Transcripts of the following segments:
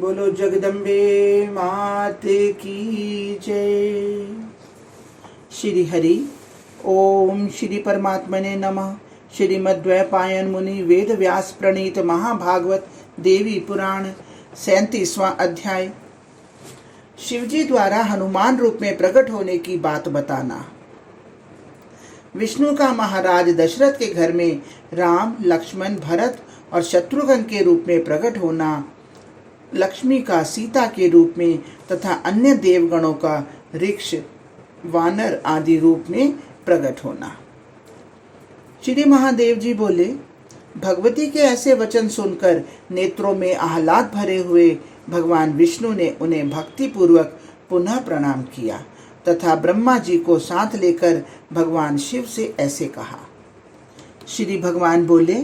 बोलो जगदम्बे मात की जय। श्री हरि ओम श्री परमात्मने नमः। श्रीमद्वैपायन मुनि वेद व्यास प्रणीत महाभागवत देवी पुराण 37वां अध्याय। शिवजी द्वारा हनुमान रूप में प्रकट होने की बात बताना। विष्णु का महाराज दशरथ के घर में राम, लक्ष्मण, भरत और शत्रुघ्न के रूप में प्रकट होना, लक्ष्मी का सीता के रूप में तथा अन्य देवगणों का ऋक्ष, वानर आदि रूप में प्रकट होना। श्री महादेव जी बोले, भगवती के ऐसे वचन सुनकर नेत्रों में आह्लाद भरे हुए भगवान विष्णु ने उन्हें भक्ति पूर्वक पुनः प्रणाम किया तथा ब्रह्मा जी को साथ लेकर भगवान शिव से ऐसे कहा। श्री भगवान बोले,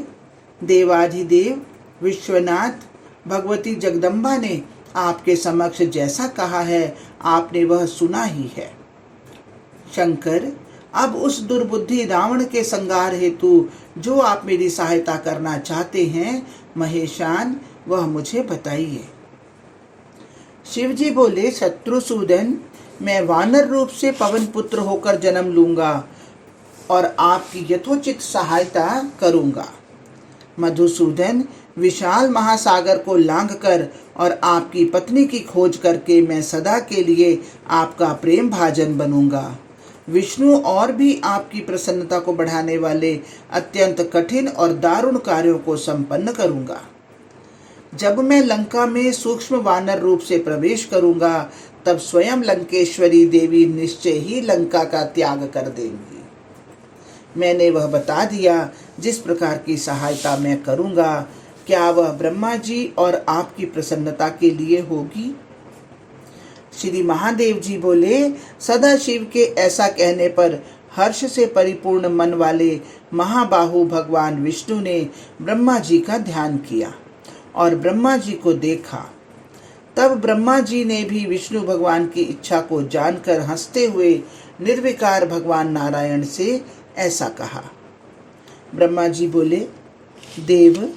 देवाधिदेव विश्वनाथ भगवती जगदम्बा ने आपके समक्ष जैसा कहा है आपने वह सुना ही है। शंकर, अब उस दुर्बुद्धि रावण के संहार हेतु जो आप मेरी सहायता करना चाहते हैं महेशान, वह मुझे बताइए। शिवजी बोले, शत्रुसूदन, मैं वानर रूप से पवन पुत्र होकर जन्म लूंगा और आपकी यथोचित सहायता करूंगा। मधुसूदन, विशाल महासागर को लांघकर और आपकी पत्नी की खोज करके मैं सदा के लिए आपका प्रेम भाजन बनूंगा। विष्णु और भी आपकी प्रसन्नता को बढ़ाने वाले अत्यंत कठिन और दारुण कार्यों को संपन्न करूंगा। जब मैं लंका में सूक्ष्म वानर रूप से प्रवेश करूंगा तब स्वयं लंकेश्वरी देवी निश्चय ही लंका का त्याग कर देंगी। मैंने वह बता दिया जिस प्रकार की सहायता मैं करूंगा, क्या वह ब्रह्मा जी और आपकी प्रसन्नता के लिए होगी? श्री महादेव जी बोले, सदा शिव के ऐसा कहने पर हर्ष से परिपूर्ण मन वाले महाबाहु भगवान विष्णु ने ब्रह्मा जी का ध्यान किया और ब्रह्मा जी को देखा। तब ब्रह्मा जी ने भी विष्णु भगवान की इच्छा को जानकर हंसते हुए निर्विकार भगवान नारायण से ऐसा कहा। ब्रह्मा जी बोले, देव,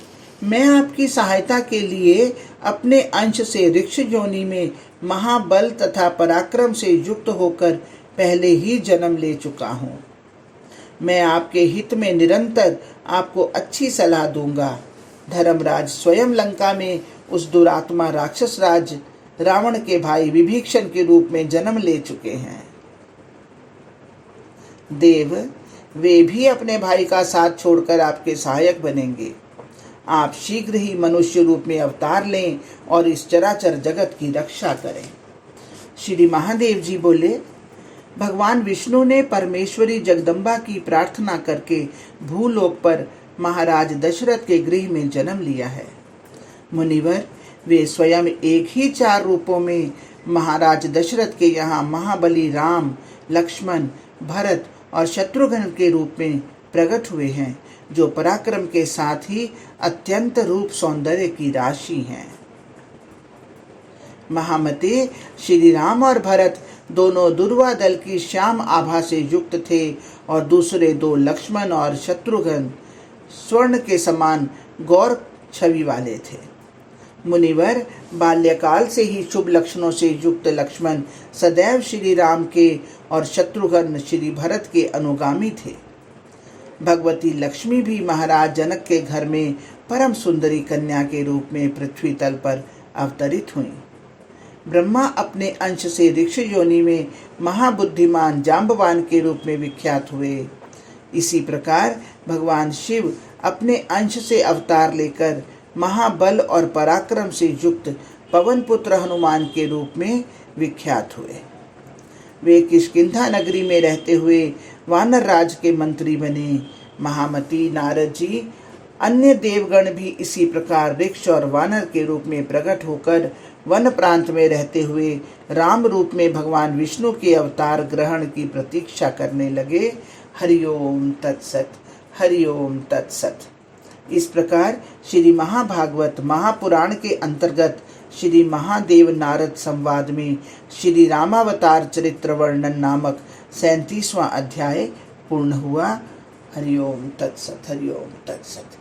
मैं आपकी सहायता के लिए अपने अंश से ऋक्ष योनि में महाबल तथा पराक्रम से युक्त होकर पहले ही जन्म ले चुका हूँ। मैं आपके हित में निरंतर आपको अच्छी सलाह दूंगा। धर्मराज स्वयं लंका में उस दुरात्मा राक्षस राज रावण के भाई विभीषण के रूप में जन्म ले चुके हैं। देव, वे भी अपने भाई का साथ छोड़कर आपके सहायक बनेंगे। आप शीघ्र ही मनुष्य रूप में अवतार लें और इस चराचर जगत की रक्षा करें। श्री महादेव जी बोले, भगवान विष्णु ने परमेश्वरी जगदम्बा की प्रार्थना करके भूलोक पर महाराज दशरथ के गृह में जन्म लिया है। मुनिवर, वे स्वयं एक ही 4 रूपों में महाराज दशरथ के यहाँ महाबली राम, लक्ष्मण, भरत और शत्रुघ्न के रूप में प्रकट हुए हैं, जो पराक्रम के साथ ही अत्यंत रूप सौंदर्य की राशि हैं। महामते, श्री राम और भरत दोनों दुर्वा दल की श्याम आभा से युक्त थे और दूसरे 2 लक्ष्मण और शत्रुघ्न स्वर्ण के समान गौर छवि वाले थे। मुनिवर, बाल्यकाल से ही शुभ लक्षणों से युक्त लक्ष्मण सदैव श्री राम के और शत्रुघ्न श्री भरत के अनुगामी थे। भगवती लक्ष्मी भी महाराज जनक के घर में परम सुंदरी कन्या के रूप में पृथ्वी तल पर अवतरित हुई। ब्रह्मा अपने अंश से ऋक्ष योनि में महाबुद्धिमान जाम्बवान के रूप में विख्यात हुए। इसी प्रकार भगवान शिव अपने अंश से अवतार लेकर महाबल और पराक्रम से युक्त पवन पुत्र हनुमान के रूप में विख्यात हुए। वे किष्किंधा नगरी में रहते हुए वानर राज के मंत्री बने। महामती, नारद जी, अन्य देवगण भी इसी प्रकार ऋक्ष और वानर के रूप में प्रकट होकर वन प्रांत में रहते हुए राम रूप में भगवान विष्णु के अवतार ग्रहण की प्रतीक्षा करने लगे। हरिओम तत्सत, हरिओम तत्सत। इस प्रकार श्री महाभागवत महापुराण के अंतर्गत श्री महादेव नारद संवाद में श्री रामावतार चरित्र वर्णन नामक 37वां अध्याय पूर्ण हुआ। हरिओम तत्सत, हरिओम तत्सत।